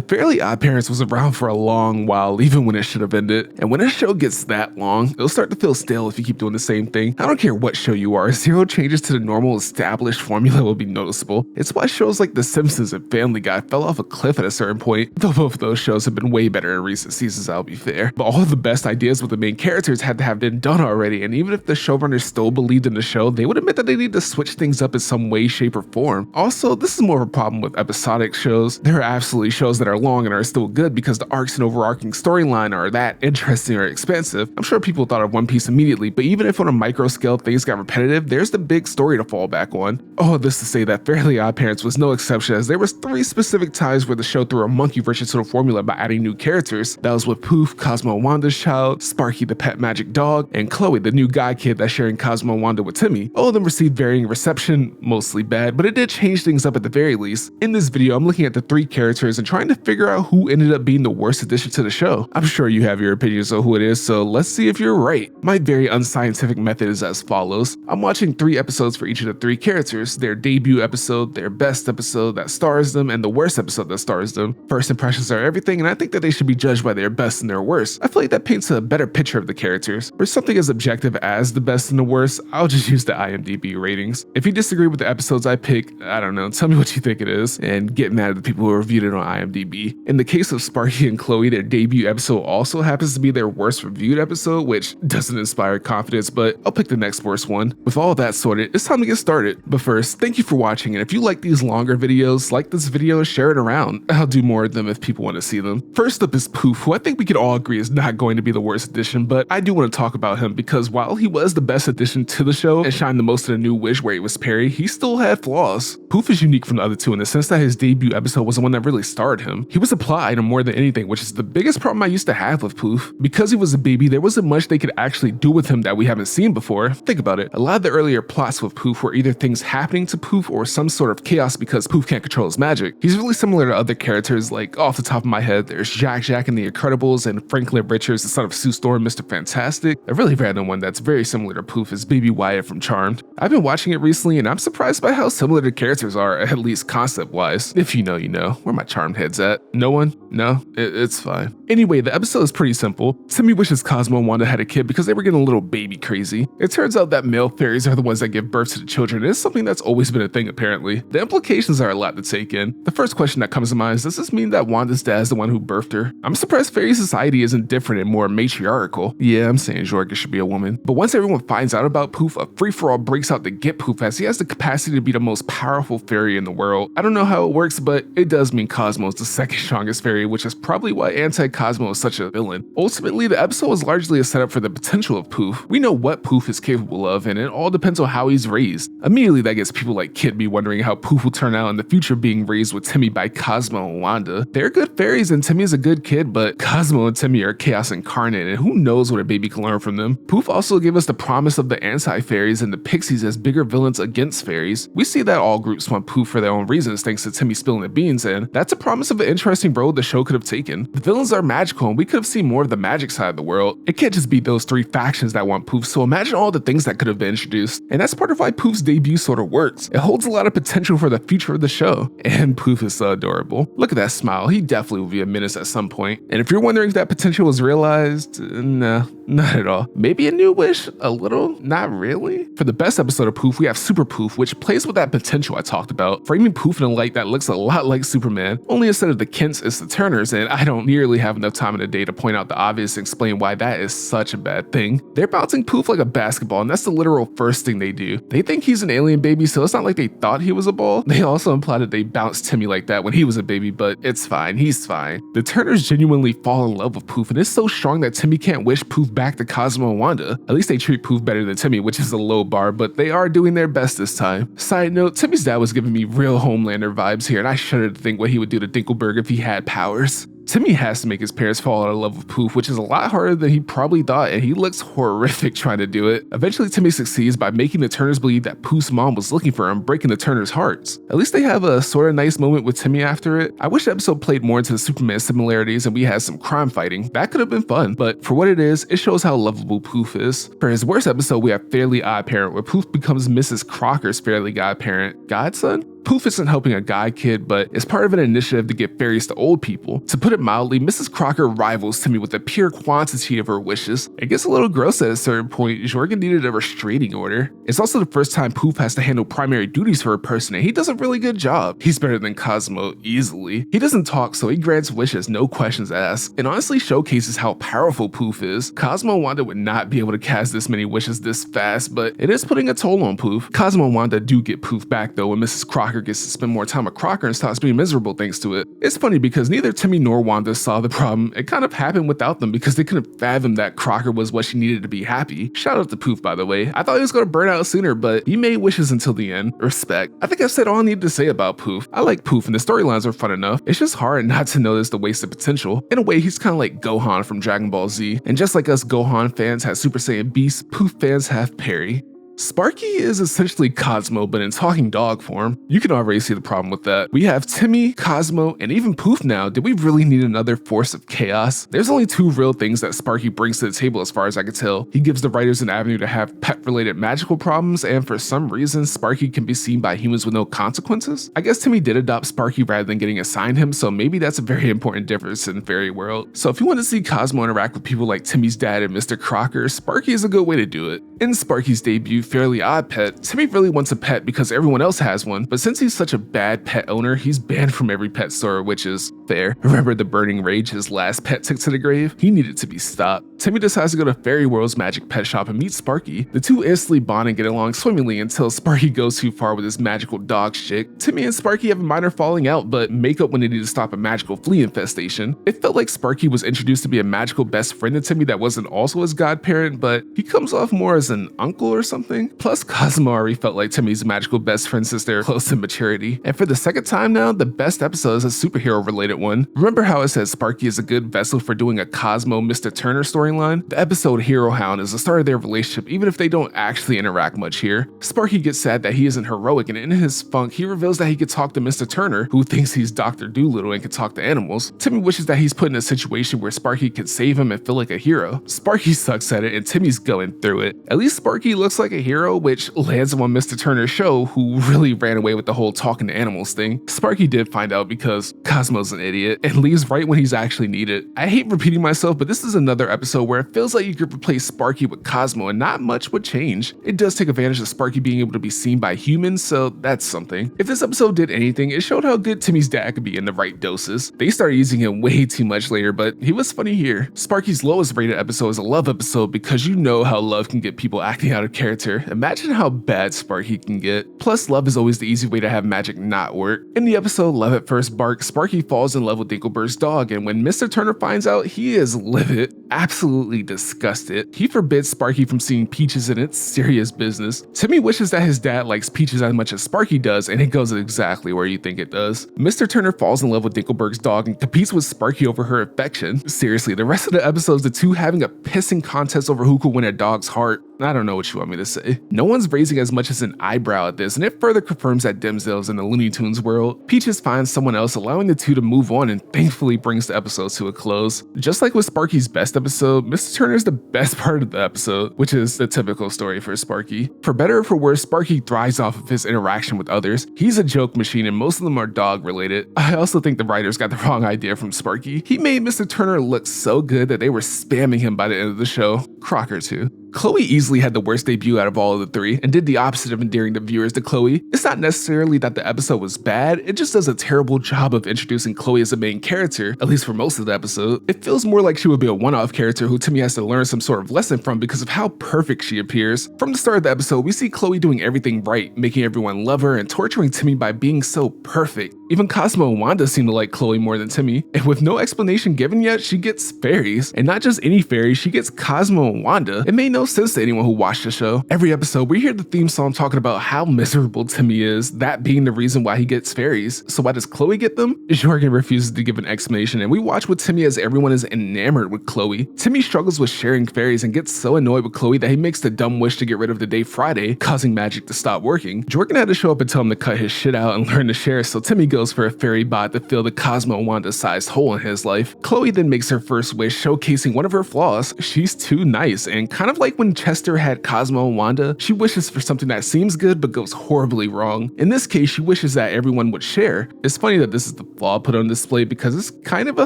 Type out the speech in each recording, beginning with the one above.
Fairly OddParents was around for a long while, even when it should have ended. And when a show gets that long, it'll start to feel stale if you keep doing the same thing. I don't care what show you are, zero changes to the normal established formula will be noticeable. It's why shows like The Simpsons and Family Guy fell off a cliff at a certain point, though both of those shows have been way better in recent seasons, I'll be fair. But all of the best ideas with the main characters had to have been done already, and even if the showrunners still believed in the show, they would admit that they need to switch things up in some way, shape, or form. Also, this is more of a problem with episodic shows. There are absolutely shows that are long and are still good because the arcs and overarching storyline are that interesting or expansive. I'm sure people thought of One Piece immediately, but even if on a micro scale things got repetitive, there's the big story to fall back on. All this to say that Fairly OddParents was no exception, as there was 3 specific times where the show threw a monkey wrench into the formula by adding new characters. That was with Poof, Cosmo and Wanda's child, Sparky the pet magic dog, and Chloe, the new guy kid that's sharing Cosmo and Wanda with Timmy. All of them received varying reception, mostly bad, but it did change things up at the very least. In this video, I'm looking at the 3 characters and trying to figure out who ended up being the worst addition to the show. I'm sure you have your opinions on who it is, so let's see if you're right. My very unscientific method is as follows. I'm watching 3 episodes for each of the 3 characters, their debut episode, their best episode that stars them, and the worst episode that stars them. First impressions are everything, and I think that they should be judged by their best and their worst. I feel like that paints a better picture of the characters. For something as objective as the best and the worst, I'll just use the IMDb ratings. If you disagree with the episodes I pick, I don't know, tell me what you think it is, and get mad at the people who reviewed it on IMDb. In the case of Sparky and Chloe, their debut episode also happens to be their worst reviewed episode, which doesn't inspire confidence, but I'll pick the next worst one. With all that sorted, it's time to get started. But first, thank you for watching, and if you like these longer videos, like this video and share it around. I'll do more of them if people want to see them. First up is Poof, who I think we could all agree is not going to be the worst addition, but I do want to talk about him because while he was the best addition to the show and shined the most in the new Wish where he was Perry, he still had flaws. Poof is unique from the other 2 in the sense that his debut episode was the one that really starred him. He was a plot item more than anything, which is the biggest problem I used to have with Poof. Because he was a baby, there wasn't much they could actually do with him that we haven't seen before. Think about it, a lot of the earlier plots with Poof were either things happening to Poof or some sort of chaos because Poof can't control his magic. He's really similar to other characters, like off the top of my head, there's Jack in the Incredibles and Franklin Richards, the son of Sue Storm, Mr. Fantastic. A really random one that's very similar to Poof is Baby Wyatt from Charmed. I've been watching it recently and I'm surprised by how similar the characters are, at least concept-wise. If you know, you know. Where my Charmed heads at? No one? No? It's fine. Anyway, the episode is pretty simple. Timmy wishes Cosmo and Wanda had a kid because they were getting a little baby crazy. It turns out that male fairies are the ones that give birth to the children, and it's something that's always been a thing apparently. The implications are a lot to take in. The first question that comes to mind is, does this mean that Wanda's dad is the one who birthed her? I'm surprised fairy society isn't different and more matriarchal. Yeah, I'm saying Jorge should be a woman. But once everyone finds out about Poof, a free-for-all breaks out to get Poof as he has the capacity to be the most powerful fairy in the world. I don't know how it works, but it does mean Cosmo is the second strongest fairy, which is probably why Anti-Cosmo is such a villain. Ultimately, the episode was largely a setup for the potential of Poof. We know what Poof is capable of, and it all depends on how he's raised. Immediately, that gets people like Kid Me wondering how Poof will turn out in the future being raised with Timmy by Cosmo and Wanda. They're good fairies and Timmy is a good kid, but Cosmo and Timmy are chaos incarnate, and who knows what a baby can learn from them. Poof also gave us the promise of the anti-fairies and the pixies as bigger villains against fairies. We see that all groups want Poof for their own reasons thanks to Timmy spilling the beans, and that's a promise of an interesting road the show could have taken. The villains are magical and we could have seen more of the magic side of the world. It can't just be those 3 factions that want Poof, so imagine all the things that could have been introduced. And that's part of why Poof's debut sort of works. It holds a lot of potential for the future of the show. And Poof is so adorable. Look at that smile, he definitely will be a menace at some point. And if you're wondering if that potential was realized, no, not at all. Maybe a new wish, a little, not really. For the best episode of Poof, we have Super Poof, which plays with that potential I talked about, framing Poof in a light that looks a lot like Superman, only instead of the Kents, it's the Turners, and I don't nearly have enough time in the day to point out the obvious and explain why that is such a bad thing. They're bouncing Poof like a basketball, and that's the literal first thing they do. They think he's an alien baby, so it's not like they thought he was a ball. They also imply that they bounced Timmy like that when he was a baby, but it's fine, he's fine. The Turners genuinely fall in love with Poof, and it's so strong that Timmy can't wish Poof back to Cosmo and Wanda. At least they treat Poof better than Timmy, which is a low bar, but they are doing their best this time. Side note, Timmy's dad was giving me real Homelander vibes here, and I shudder to think what he would do to Dinkelberg if he had powers. Timmy has to make his parents fall out of love with Poof, which is a lot harder than he probably thought, and he looks horrific trying to do it. Eventually, Timmy succeeds by making the Turners believe that Poof's mom was looking for him, breaking the Turners' hearts. At least they have a sort of nice moment with Timmy after it. I wish the episode played more into the Superman similarities and we had some crime fighting. That could have been fun, but for what it is, it shows how lovable Poof is. For his worst episode, we have Fairly OddParent, where Poof becomes Mrs. Crocker's Fairly Godparent. Godson? Poof isn't helping a guy kid, but it's part of an initiative to get fairies to old people. To put it mildly, Mrs. Crocker rivals Timmy with the pure quantity of her wishes. It gets a little gross at a certain point. Jorgen needed a restraining order. It's also the first time Poof has to handle primary duties for a person, and he does a really good job. He's better than Cosmo, easily. He doesn't talk, so he grants wishes, no questions asked, and honestly showcases how powerful Poof is. Cosmo and Wanda would not be able to cast this many wishes this fast, but it is putting a toll on Poof. Cosmo and Wanda do get Poof back though, when Mrs. Crocker gets to spend more time with Crocker and stops being miserable thanks to it. It's funny because neither Timmy nor Wanda saw the problem. It kind of happened without them because they couldn't fathom that Crocker was what she needed to be happy. Shout out to Poof, by the way. I thought he was going to burn out sooner, but he made wishes until the end. Respect. I think I've said all I need to say about Poof. I like Poof and the storylines are fun enough. It's just hard not to notice the wasted potential. In a way, he's kind of like Gohan from Dragon Ball Z. And just like us Gohan fans have Super Saiyan Beast, Poof fans have Perry. Sparky is essentially Cosmo, but in talking dog form. You can already see the problem with that. We have Timmy, Cosmo, and even Poof now. Did we really need another force of chaos? There's only two real things that Sparky brings to the table as far as I can tell. He gives the writers an avenue to have pet-related magical problems, and for some reason, Sparky can be seen by humans with no consequences. I guess Timmy did adopt Sparky rather than getting assigned him, so maybe that's a very important difference in Fairy World. So if you want to see Cosmo interact with people like Timmy's dad and Mr. Crocker, Sparky is a good way to do it. In Sparky's debut, Fairly Odd Pet, Timmy really wants a pet because everyone else has one, but since he's such a bad pet owner, he's banned from every pet store, which is fair. Remember the burning rage his last pet took to the grave? He needed to be stopped. Timmy decides to go to Fairy World's magic pet shop and meet Sparky. The two instantly bond and get along swimmingly until Sparky goes too far with his magical dog shit. Timmy and Sparky have a minor falling out, but make up when they need to stop a magical flea infestation. It felt like Sparky was introduced to be a magical best friend to Timmy that wasn't also his godparent, but he comes off more as an uncle or something. Plus, Cosmo already felt like Timmy's magical best friend since they're close to maturity. And for the second time now, the best episode is a superhero related one. Remember how I said Sparky is a good vessel for doing a Cosmo Mr. Turner storyline? The episode Hero Hound is the start of their relationship, even if they don't actually interact much here. Sparky gets sad that he isn't heroic, and in his funk, he reveals that he could talk to Mr. Turner, who thinks he's Dr. Dolittle and can talk to animals. Timmy wishes that he's put in a situation where Sparky could save him and feel like a hero. Sparky sucks at it, and Timmy's going through it. At least Sparky looks like a hero, which lands him on Mr. Turner's show, who really ran away with the whole talking to animals thing. Sparky did find out because Cosmo's an idiot and leaves right when he's actually needed. I hate repeating myself, but this is another episode where it feels like you could replace Sparky with Cosmo and not much would change. It does take advantage of Sparky being able to be seen by humans, so that's something. If this episode did anything, it showed how good Timmy's dad could be in the right doses. They started using him way too much later, but he was funny here. Sparky's lowest rated episode is a love episode because you know how love can get people acting out of character. Imagine how bad Sparky can get. Plus, love is always the easy way to have magic not work. In the episode Love at First Bark, Sparky falls in love with Dinkelberg's dog, and when Mr. Turner finds out, he is livid, absolutely disgusted. He forbids Sparky from seeing Peaches, and it's serious business. Timmy wishes that his dad likes Peaches as much as Sparky does, and it goes exactly where you think it does. Mr. Turner falls in love with Dinkelberg's dog and competes with Sparky over her affection. Seriously, the rest of the episode is the two having a pissing contest over who could win a dog's heart. I don't know what you want me to say. No one's raising as much as an eyebrow at this, and it further confirms that Dimsdale's in the Looney Tunes world. Peaches finds someone else, allowing the two to move on, and thankfully brings the episode to a close. Just like with Sparky's best episode, Mr. Turner is the best part of the episode, which is the typical story for Sparky. For better or for worse, Sparky thrives off of his interaction with others. He's a joke machine, and most of them are dog related. I also think the writers got the wrong idea from Sparky. He made Mr. Turner look so good that they were spamming him by the end of the show. Crocker too. Chloe easily had the worst debut out of all of the three, and did the opposite of endearing the viewers to Chloe. It's not necessarily that the episode was bad, it just does a terrible job of introducing Chloe as a main character, at least for most of the episode. It feels more like she would be a one-off character who Timmy has to learn some sort of lesson from because of how perfect she appears. From the start of the episode, we see Chloe doing everything right, making everyone love her, and torturing Timmy by being so perfect. Even Cosmo and Wanda seem to like Chloe more than Timmy, and with no explanation given yet, she gets fairies. And not just any fairies, she gets Cosmo and Wanda. It made no sense to anyone who watched the show. Every episode, we hear the theme song talking about how miserable Timmy is, that being the reason why he gets fairies. So why does Chloe get them? Jorgen refuses to give an explanation, and we watch with Timmy as everyone is enamored with Chloe. Timmy struggles with sharing fairies and gets so annoyed with Chloe that he makes the dumb wish to get rid of the day Friday, causing magic to stop working. Jorgen had to show up and tell him to cut his shit out and learn to share, so Timmy goes for a fairy bot to fill the Cosmo and Wanda sized hole in his life. Chloe then makes her first wish, showcasing one of her flaws. She's too nice, and kind of like like when Chester had Cosmo and Wanda, she wishes for something that seems good but goes horribly wrong. In this case, she wishes that everyone would share. It's funny that this is the flaw put on display because it's kind of a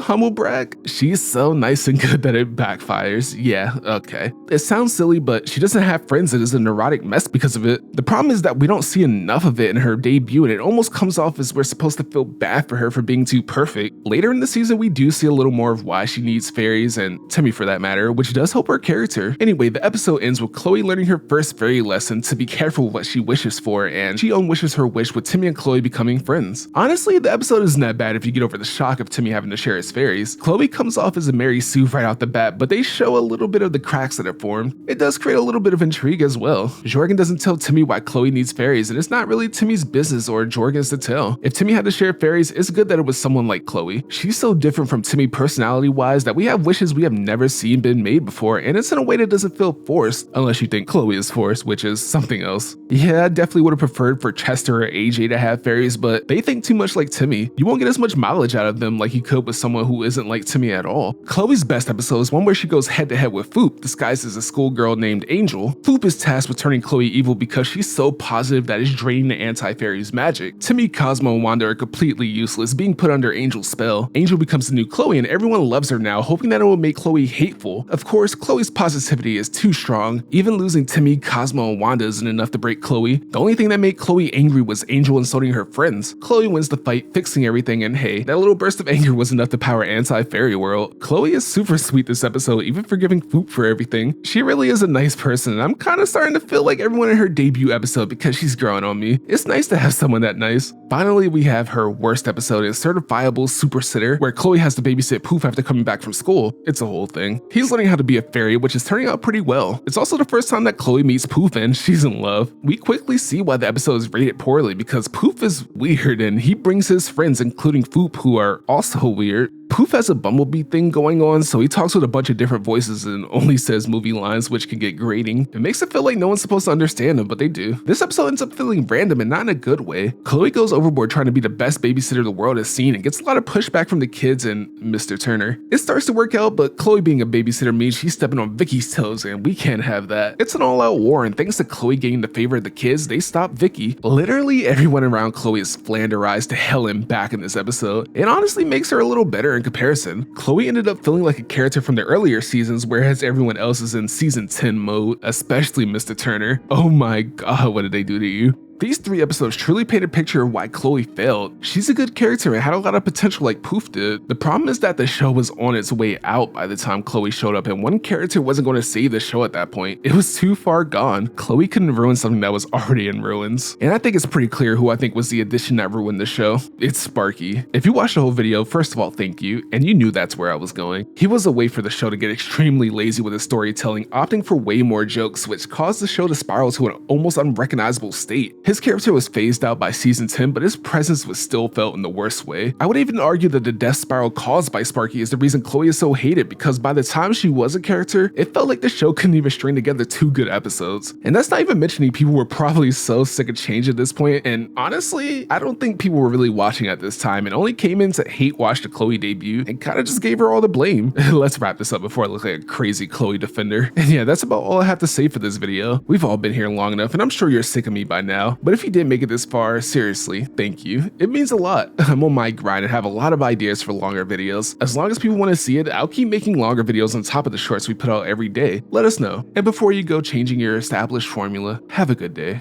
humble brag. She's so nice and good that it backfires. Yeah, okay. It sounds silly, but she doesn't have friends and is a neurotic mess because of it. The problem is that we don't see enough of it in her debut, and it almost comes off as we're supposed to feel bad for her for being too perfect. Later in the season, we do see a little more of why she needs fairies, and Timmy for that matter, which does help her character. Anyway, the episode ends with Chloe learning her first fairy lesson to be careful with what she wishes for, and she unwishes her wish with Timmy and Chloe becoming friends. Honestly, the episode isn't that bad if you get over the shock of Timmy having to share his fairies. Chloe comes off as a Mary Sue right out the bat, but they show a little bit of the cracks that have formed. It does create a little bit of intrigue as well. Jorgen doesn't tell Timmy why Chloe needs fairies, and it's not really Timmy's business or Jorgen's to tell. If Timmy had to share fairies, it's good that it was someone like Chloe. She's so different from Timmy personality-wise that we have wishes we have never seen been made before, and it's in a way that doesn't feel forced, unless you think Chloe is forced, which is something else. Yeah, I definitely would have preferred for Chester or AJ to have fairies, but they think too much like Timmy. You won't get as much mileage out of them like you could with someone who isn't like Timmy at all. Chloe's best episode is one where she goes head to head with Poof, disguised as a schoolgirl named Angel. Poof is tasked with turning Chloe evil because she's so positive that it's draining the anti-fairy's magic. Timmy, Cosmo, and Wanda are completely useless, being put under Angel's spell. Angel becomes the new Chloe and everyone loves her now, hoping that it will make Chloe hateful. Of course, Chloe's positivity is too strong. Even losing Timmy, Cosmo, and Wanda isn't enough to break Chloe. The only thing that made Chloe angry was Angel insulting her friends. Chloe wins the fight, fixing everything, and hey, that little burst of anger was enough to power anti-fairy world. Chloe is super sweet this episode, even forgiving Poof for everything. She really is a nice person, and I'm kind of starting to feel like everyone in her debut episode because she's growing on me. It's nice to have someone that nice. Finally, we have her worst episode in Certifiable Super Sitter, where Chloe has to babysit Poof after coming back from school. It's a whole thing. He's learning how to be a fairy, which is turning out pretty well. It's also the first time that Chloe meets Poof and she's in love. We quickly see why the episode is rated poorly because Poof is weird and he brings his friends, including Foop, who are also weird. Poof has a Bumblebee thing going on, so he talks with a bunch of different voices and only says movie lines, which can get grating. It makes it feel like no one's supposed to understand him, but they do. This episode ends up feeling random and not in a good way. Chloe goes overboard trying to be the best babysitter the world has seen and gets a lot of pushback from the kids and Mr. Turner. It starts to work out, but Chloe being a babysitter means she's stepping on Vicky's toes, and we can't have that. It's an all-out war, and thanks to Chloe gaining the favor of the kids, they stop Vicky. Literally everyone around Chloe is flanderized to hell and back in this episode. It honestly makes her a little better in comparison. Chloe ended up feeling like a character from the earlier seasons, whereas everyone else is in season 10 mode, especially Mr. Turner. Oh my god, what did they do to you? These 3 episodes truly paint a picture of why Chloe failed. She's a good character and had a lot of potential like Poof did. The problem is that the show was on its way out by the time Chloe showed up, and one character wasn't going to save the show at that point. It was too far gone. Chloe couldn't ruin something that was already in ruins. And I think it's pretty clear who I think was the addition that ruined the show. It's Sparky. If you watched the whole video, first of all, thank you, and you knew that's where I was going. He was a way for the show to get extremely lazy with his storytelling, opting for way more jokes, which caused the show to spiral to an almost unrecognizable state. His character was phased out by season 10, but his presence was still felt in the worst way. I would even argue that the death spiral caused by Sparky is the reason Chloe is so hated, because by the time she was a character, it felt like the show couldn't even string together 2 good episodes. And that's not even mentioning people were probably so sick of change at this point, and honestly, I don't think people were really watching at this time and only came in to hate watch the Chloe debut and kind of just gave her all the blame. Let's wrap this up before I look like a crazy Chloe defender. And yeah, that's about all I have to say for this video. We've all been here long enough, and I'm sure you're sick of me by now, but if you did make it this far, seriously, thank you. It means a lot. I'm on my grind and have a lot of ideas for longer videos. As long as people want to see it, I'll keep making longer videos on top of the shorts we put out every day. Let us know. And before you go changing your established formula, have a good day.